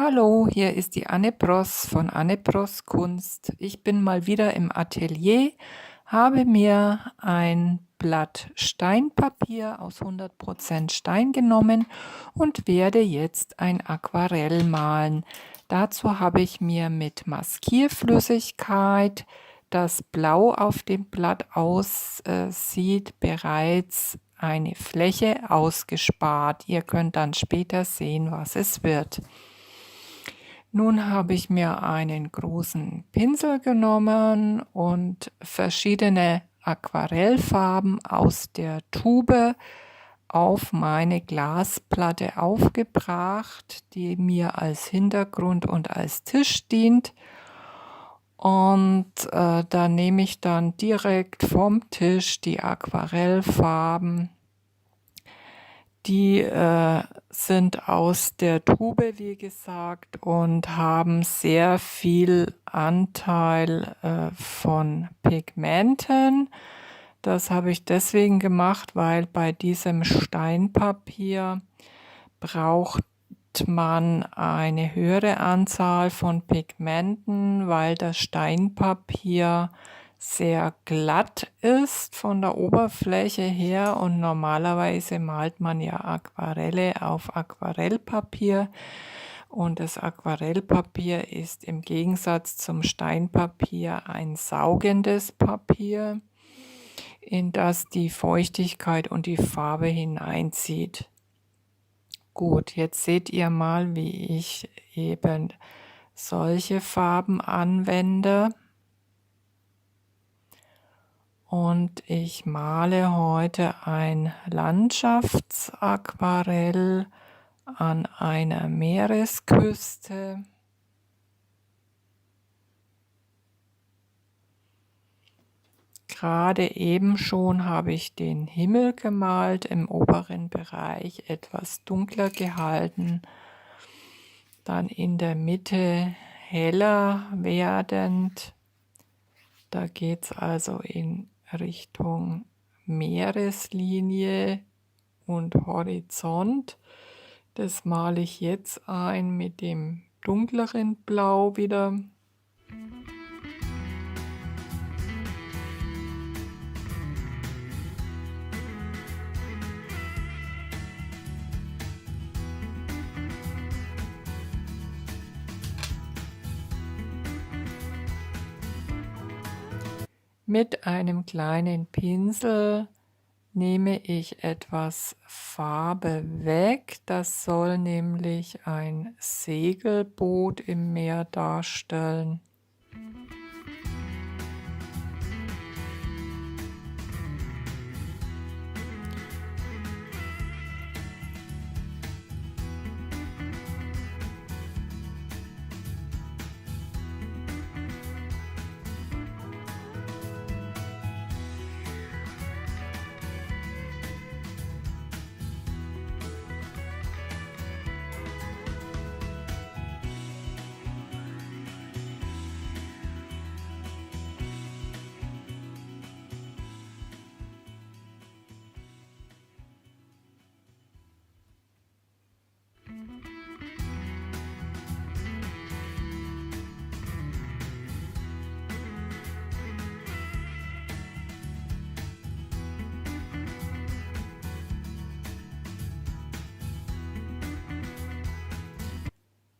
Hallo, hier ist die Anne Bross von Anne Bross Kunst. Ich bin mal wieder im Atelier, habe mir ein Blatt Steinpapier aus 100% Stein genommen und werde jetzt ein Aquarell malen. Dazu habe ich mir mit Maskierflüssigkeit, das blau auf dem Blatt aussieht, bereits eine Fläche ausgespart. Ihr könnt dann später sehen, was es wird. Nun habe ich mir einen großen Pinsel genommen und verschiedene Aquarellfarben aus der Tube auf meine Glasplatte aufgebracht, die mir als Hintergrund und als Tisch dient. Und da nehme ich dann direkt vom Tisch die Aquarellfarben. Die sind aus der Tube, wie gesagt, und haben sehr viel Anteil von Pigmenten. Das habe ich deswegen gemacht, weil bei diesem Steinpapier braucht man eine höhere Anzahl von Pigmenten, weil das Steinpapier sehr glatt ist von der Oberfläche her und normalerweise malt man ja Aquarelle auf Aquarellpapier und das Aquarellpapier ist im Gegensatz zum Steinpapier ein saugendes Papier, in das die Feuchtigkeit und die Farbe hineinzieht. Gut, jetzt seht ihr mal, wie ich eben solche Farben anwende. Und ich male heute ein Landschaftsaquarell an einer Meeresküste. Gerade eben schon habe ich den Himmel gemalt, im oberen Bereich etwas dunkler gehalten, dann in der Mitte heller werdend. Da geht es also in Richtung Meereslinie und Horizont. Das male ich jetzt ein mit dem dunkleren Blau wieder. Mit einem kleinen Pinsel nehme ich etwas Farbe weg. Das soll nämlich ein Segelboot im Meer darstellen.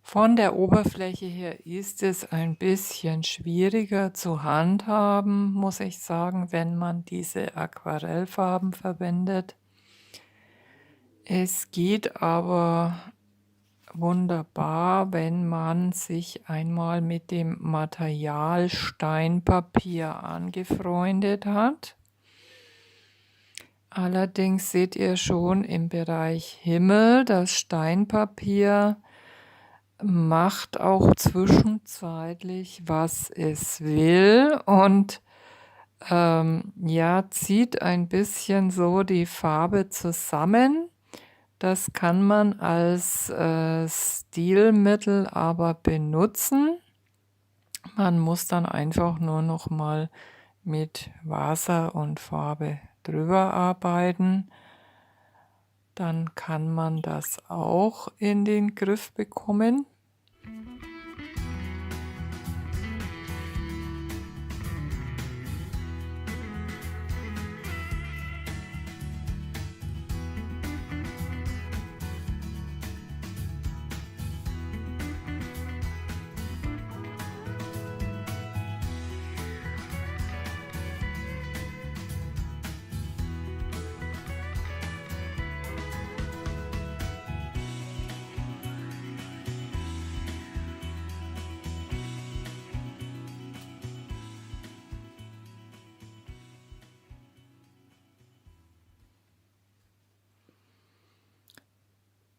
Von der Oberfläche her ist es ein bisschen schwieriger zu handhaben, muss ich sagen, wenn man diese Aquarellfarben verwendet. Es geht aber wunderbar, wenn man sich einmal mit dem Material Steinpapier angefreundet hat. Allerdings seht ihr schon im Bereich Himmel, das Steinpapier macht auch zwischenzeitlich, was es will und ja, zieht ein bisschen so die Farbe zusammen. Das kann man als Stilmittel aber benutzen. Man muss dann einfach nur noch mal mit Wasser und Farbe drüber arbeiten. Dann kann man das auch in den Griff bekommen.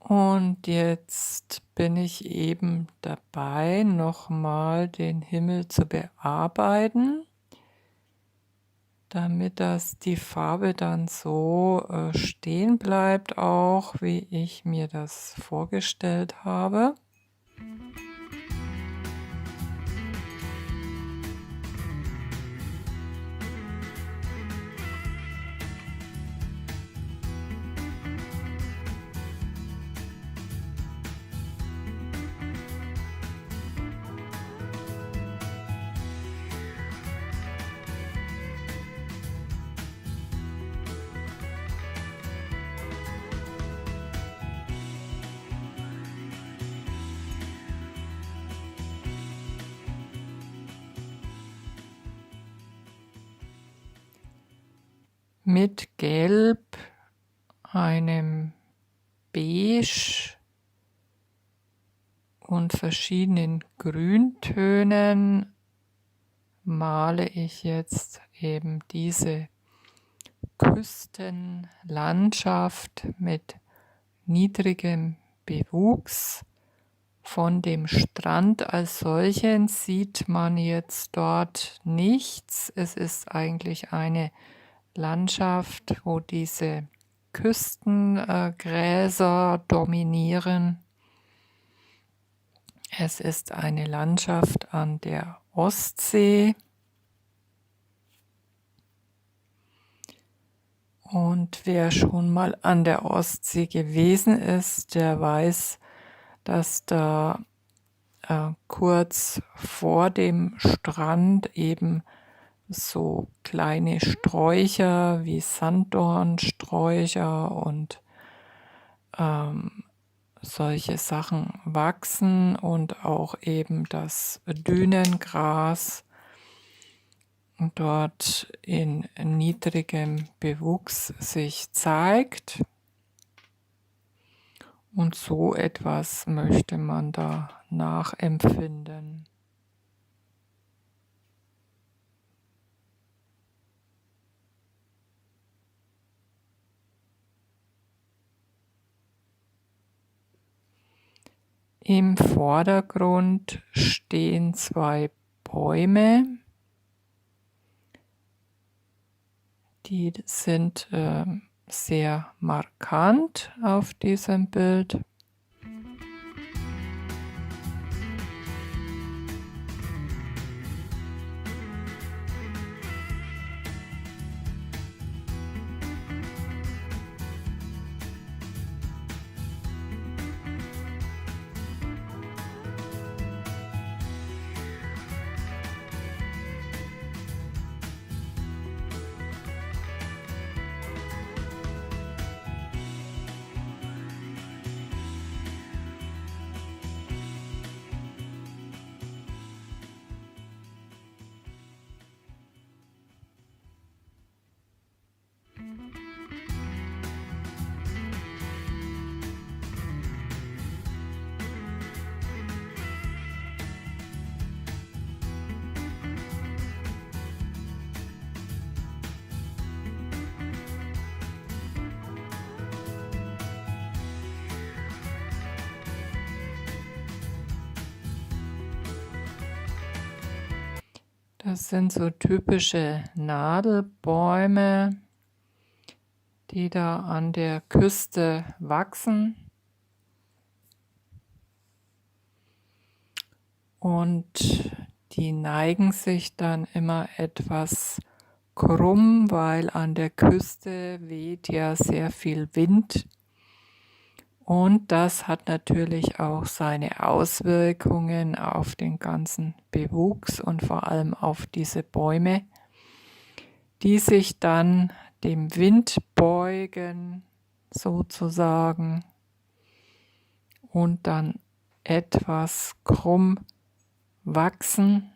Und jetzt bin ich eben dabei, nochmal den Himmel zu bearbeiten, damit die Farbe dann so stehen bleibt, auch wie ich mir das vorgestellt habe. Mit Gelb, einem Beige und verschiedenen Grüntönen male ich jetzt eben diese Küstenlandschaft mit niedrigem Bewuchs. Von dem Strand als solchen sieht man jetzt dort nichts. Es ist eigentlich eine Landschaft, wo diese Küstengräser dominieren. Es ist eine Landschaft an der Ostsee. Und wer schon mal an der Ostsee gewesen ist, der weiß, dass da kurz vor dem Strand eben so kleine Sträucher wie Sanddornsträucher und solche Sachen wachsen und auch eben das Dünengras dort in niedrigem Bewuchs sich zeigt. Und so etwas möchte man da nachempfinden. Im Vordergrund stehen 2 Bäume. Die sind sehr markant auf diesem Bild. Das sind so typische Nadelbäume, die da an der Küste wachsen. Und die neigen sich dann immer etwas krumm, weil an der Küste weht ja sehr viel Wind. Und das hat natürlich auch seine Auswirkungen auf den ganzen Bewuchs und vor allem auf diese Bäume, die sich dann dem Wind beugen, sozusagen, und dann etwas krumm wachsen.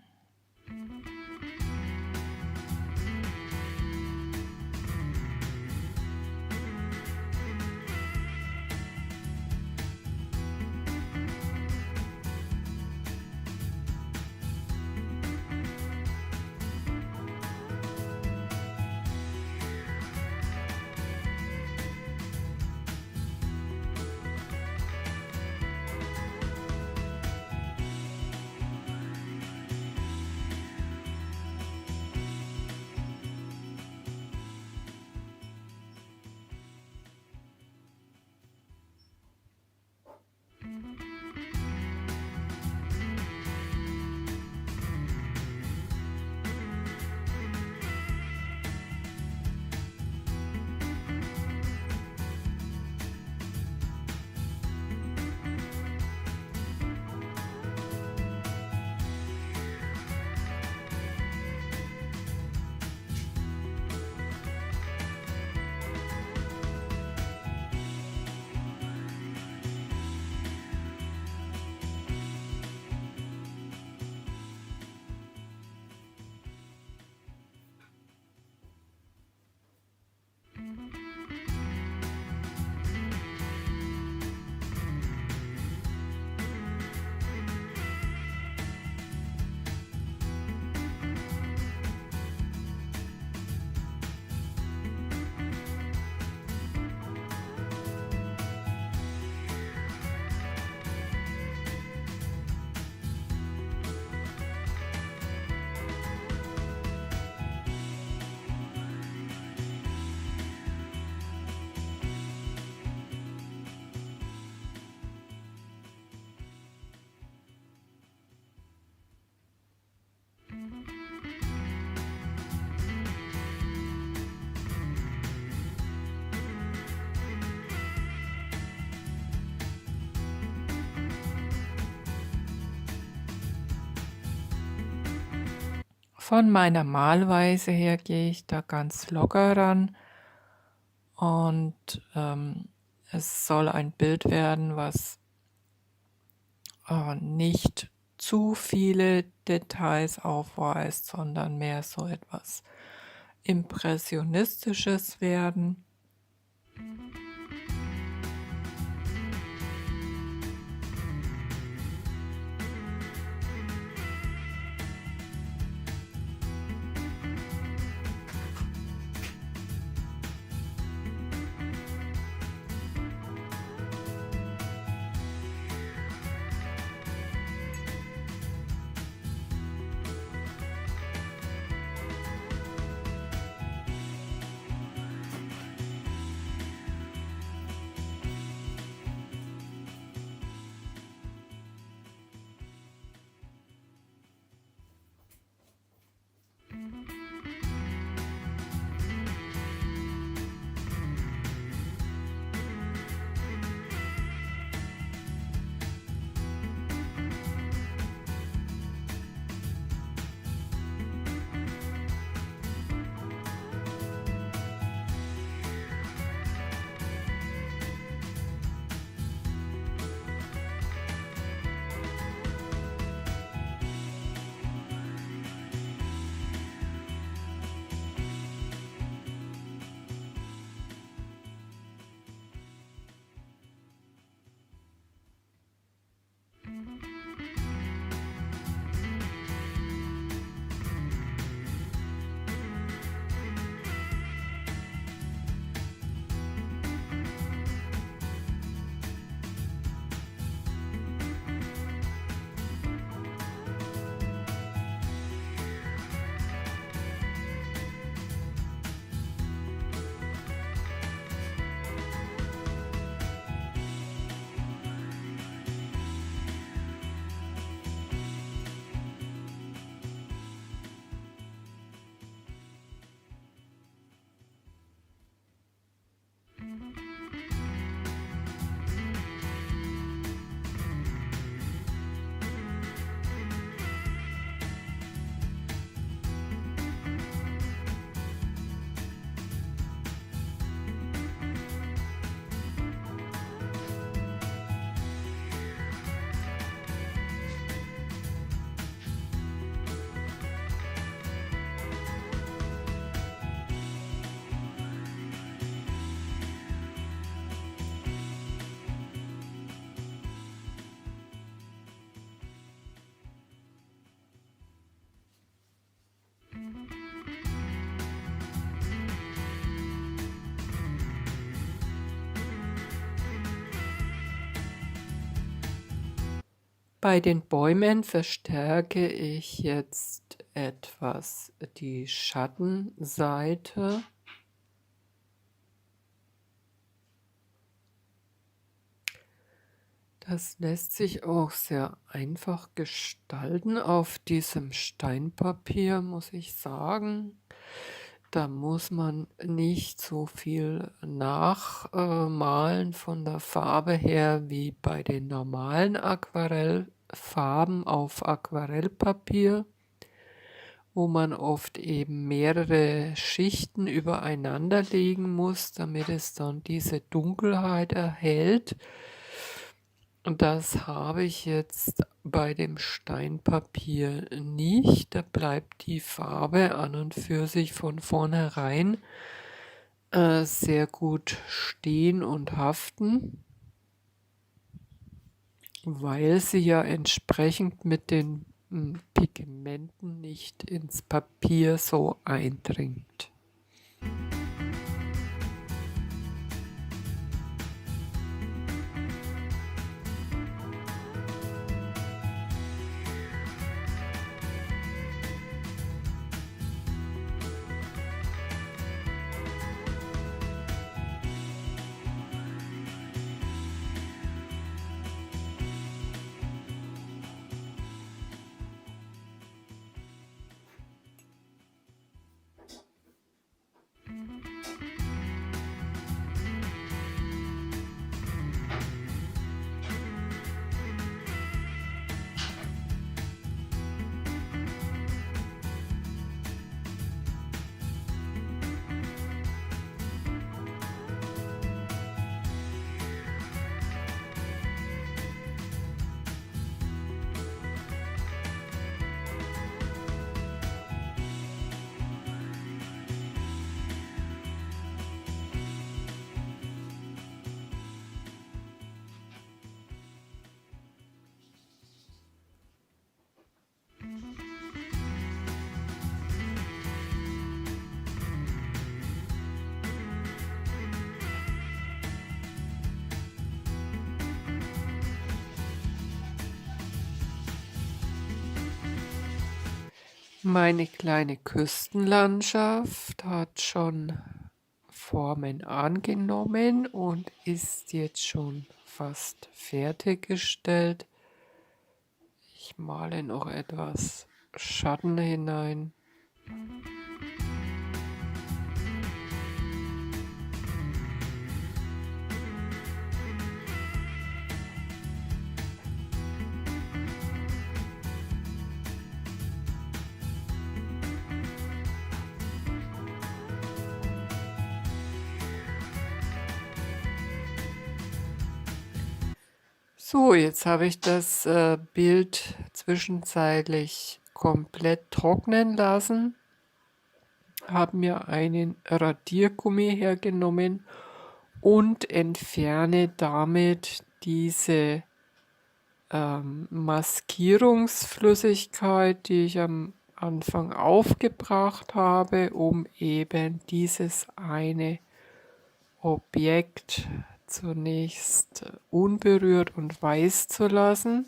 Von meiner Malweise her gehe ich da ganz locker ran und es soll ein Bild werden, was nicht zu viele Details aufweist, sondern mehr so etwas Impressionistisches werden. Bei den Bäumen verstärke ich jetzt etwas die Schattenseite. Das lässt sich auch sehr einfach gestalten auf diesem Steinpapier, muss ich sagen. Da muss man nicht so viel nachmalen von der Farbe her wie bei den normalen Aquarellfarben auf Aquarellpapier, wo man oft eben mehrere Schichten übereinander legen muss, damit es dann diese Dunkelheit erhält. Und das habe ich jetzt bei dem Steinpapier nicht. Da bleibt die Farbe an und für sich von vornherein sehr gut stehen und haften, weil sie ja entsprechend mit den Pigmenten nicht ins Papier so eindringt. Meine kleine Küstenlandschaft hat schon Formen angenommen und ist jetzt schon fast fertiggestellt. Ich male noch etwas Schatten hinein. So, jetzt habe ich das Bild zwischenzeitlich komplett trocknen lassen, habe mir einen Radiergummi hergenommen und entferne damit diese Maskierungsflüssigkeit, die ich am Anfang aufgebracht habe, um eben dieses eine Objekt zunächst unberührt und weiß zu lassen.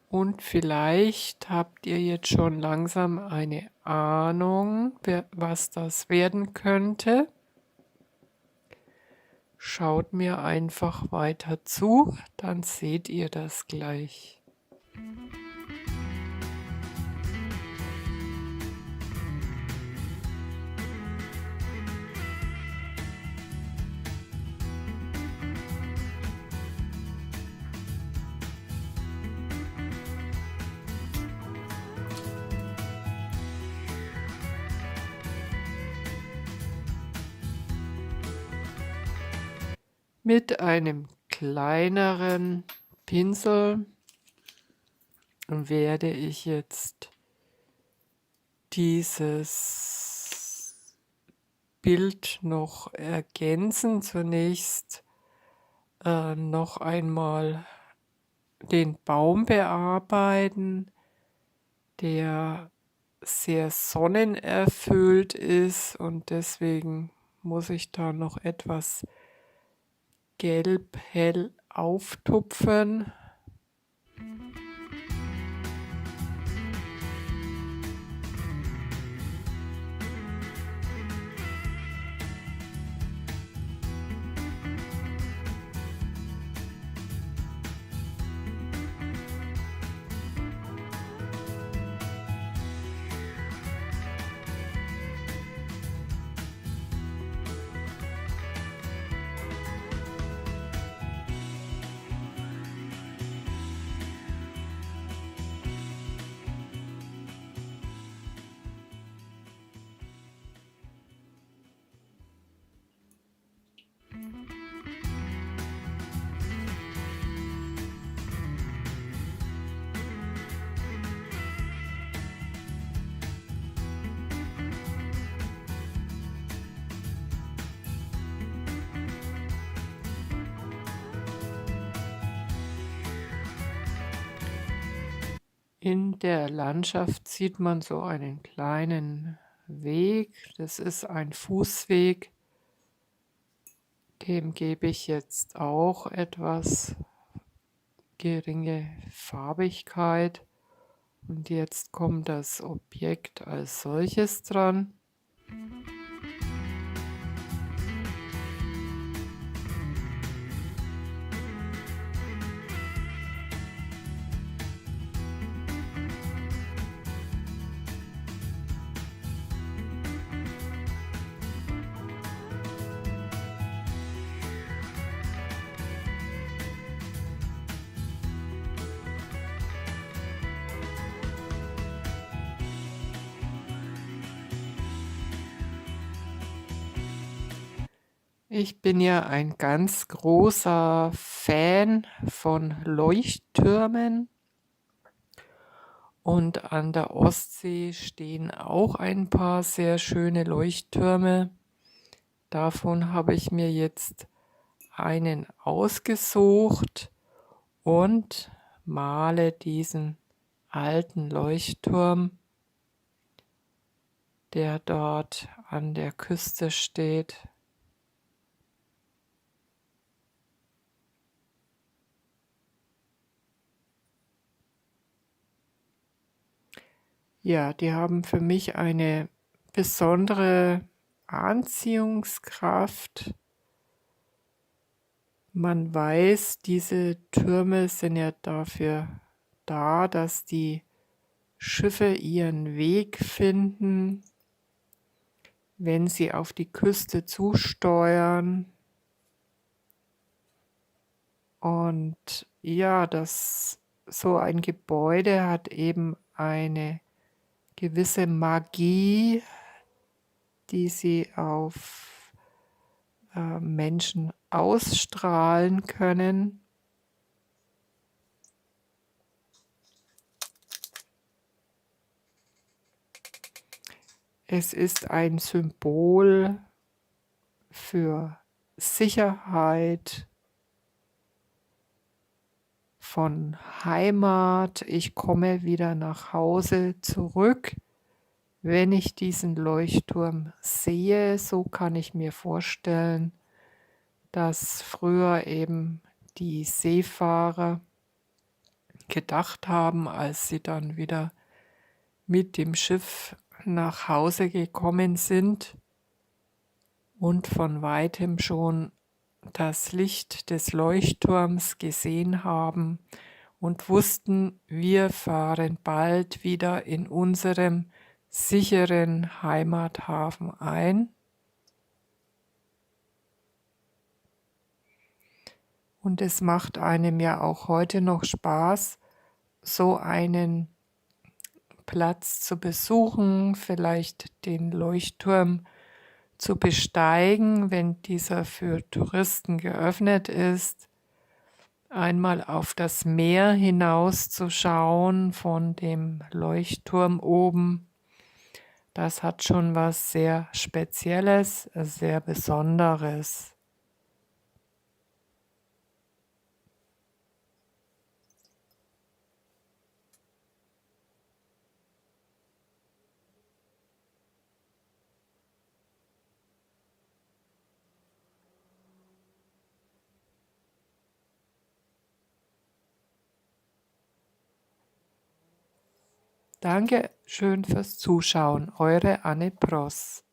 Und vielleicht habt ihr jetzt schon langsam eine Ahnung, was das werden könnte. Schaut mir einfach weiter zu, dann seht ihr das gleich. Mit einem kleineren Pinsel werde ich jetzt dieses Bild noch ergänzen. Zunächst noch einmal den Baum bearbeiten, der sehr sonnenerfüllt ist und deswegen muss ich da noch etwas gelb hell auftupfen. In der Landschaft sieht man so einen kleinen Weg. Das ist ein Fußweg. Dem gebe ich jetzt auch etwas geringe Farbigkeit. Und jetzt kommt das Objekt als solches dran. Ich bin ja ein ganz großer Fan von Leuchttürmen und an der Ostsee stehen auch ein paar sehr schöne Leuchttürme. Davon habe ich mir jetzt einen ausgesucht und male diesen alten Leuchtturm, der dort an der Küste steht. Ja, die haben für mich eine besondere Anziehungskraft. Man weiß, diese Türme sind ja dafür da, dass die Schiffe ihren Weg finden, wenn sie auf die Küste zusteuern. Und ja, so ein Gebäude hat eben eine gewisse Magie, die sie auf Menschen ausstrahlen können. Es ist ein Symbol für Sicherheit, von Heimat. Ich komme wieder nach Hause zurück, wenn ich diesen Leuchtturm sehe. So kann ich mir vorstellen, dass früher eben die Seefahrer gedacht haben, als sie dann wieder mit dem Schiff nach Hause gekommen sind und von weitem schon das Licht des Leuchtturms gesehen haben und wussten, wir fahren bald wieder in unserem sicheren Heimathafen ein. Und es macht einem ja auch heute noch Spaß, so einen Platz zu besuchen, vielleicht den Leuchtturm zu besteigen, wenn dieser für Touristen geöffnet ist, einmal auf das Meer hinauszuschauen von dem Leuchtturm oben. Das hat schon was sehr Spezielles, sehr Besonderes. Danke schön fürs Zuschauen, eure Anne Pross.